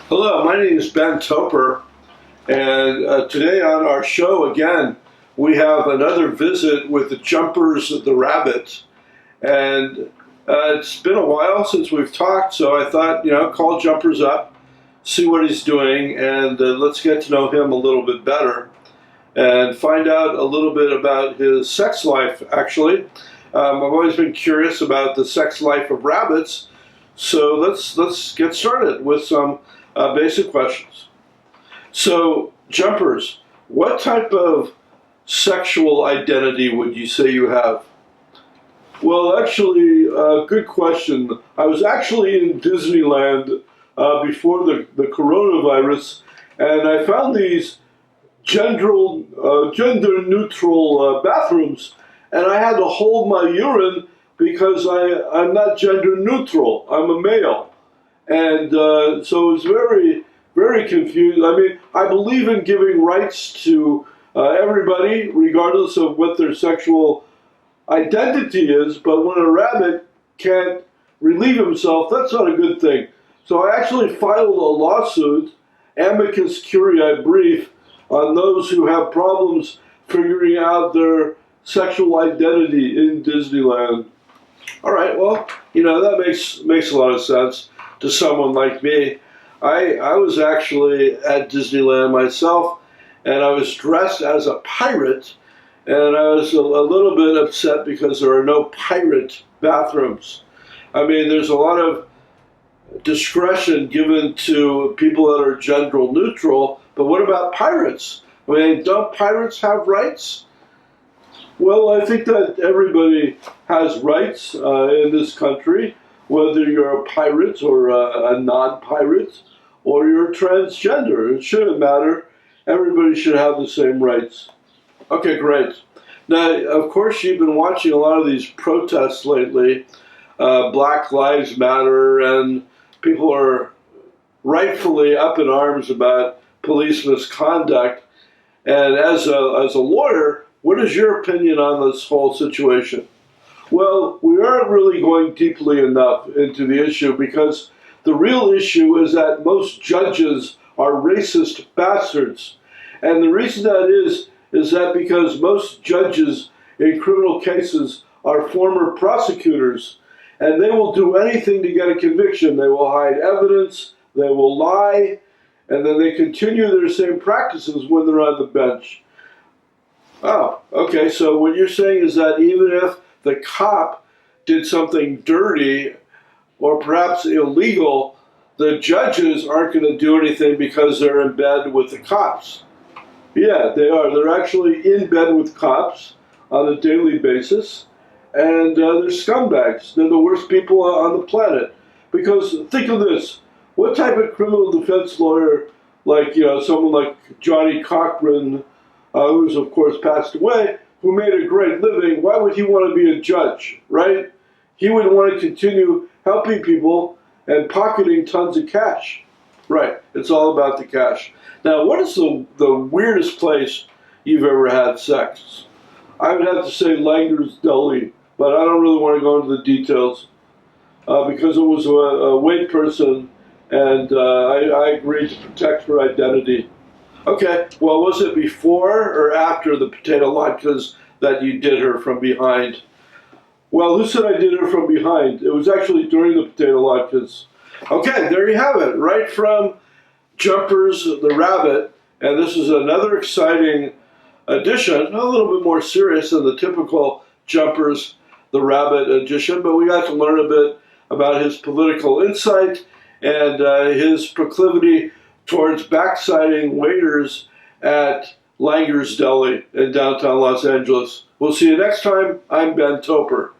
Hello, my name is Ben Toper, and today on our show again, we have another visit with the Jumperz the Rabbit. And it's been a while since we've talked, so I thought, call Jumperz up, see what he's doing, and let's get to know him a little bit better and find out a little bit about his sex life, actually. I've always been curious about the sex life of rabbits, so let's get started with some basic questions. So, Jumperz, what type of sexual identity would you say you have? Well, actually, good question. I was actually in Disneyland before the coronavirus, and I found these gender-neutral bathrooms, and I had to hold my urine because I'm not gender-neutral. I'm a male. And so it was very, very confused. I mean, I believe in giving rights to everybody, regardless of what their sexual identity is, but when a rabbit can't relieve himself, that's not a good thing. So I actually filed a lawsuit, amicus curiae brief, on those who have problems figuring out their sexual identity in Disneyland. All right, well, that makes a lot of sense to someone like me. I was actually at Disneyland myself, and I was dressed as a pirate, and I was a little bit upset because there are no pirate bathrooms. I mean, there's a lot of discretion given to people that are gender neutral, but what about pirates? I mean, don't pirates have rights? Well, I think that everybody has rights in this country, whether you're a pirate or a non-pirate or you're transgender. It shouldn't matter. Everybody should have the same rights. Okay, great. Now, of course, you've been watching a lot of these protests lately. Black Lives Matter, and people are rightfully up in arms about police misconduct. And as a lawyer, what is your opinion on this whole situation? Well, we aren't really going deeply enough into the issue because the real issue is that most judges are racist bastards. And the reason that is that because most judges in criminal cases are former prosecutors, and they will do anything to get a conviction. They will hide evidence, they will lie, and then they continue their same practices when they're on the bench. Oh, okay, so what you're saying is that even if the cop did something dirty or perhaps illegal, the judges aren't going to do anything because they're in bed with the cops. Yeah, they are. They're actually in bed with cops on a daily basis, and they're scumbags. They're the worst people on the planet. Because think of this. What type of criminal defense lawyer, like someone like Johnny Cochran, who's of course passed away, who made a great living, why would he want to be a judge, right? He would want to continue helping people and pocketing tons of cash. Right, it's all about the cash. Now, what is the weirdest place you've ever had sex? I would have to say Langer's Deli, but I don't really want to go into the details because it was a white person, and I agreed to protect her identity. Okay, well, was it before or after the potato latkes that you did her from behind? Well, who said I did her from behind? It was actually during the potato latkes. Okay, there you have it, right from Jumperz the Rabbit, and this is another exciting edition, a little bit more serious than the typical Jumperz the Rabbit edition, but we got to learn a bit about his political insight and his proclivity towards backsiding waiters at Langer's Deli in downtown Los Angeles. We'll see you next time. I'm Ben Toper.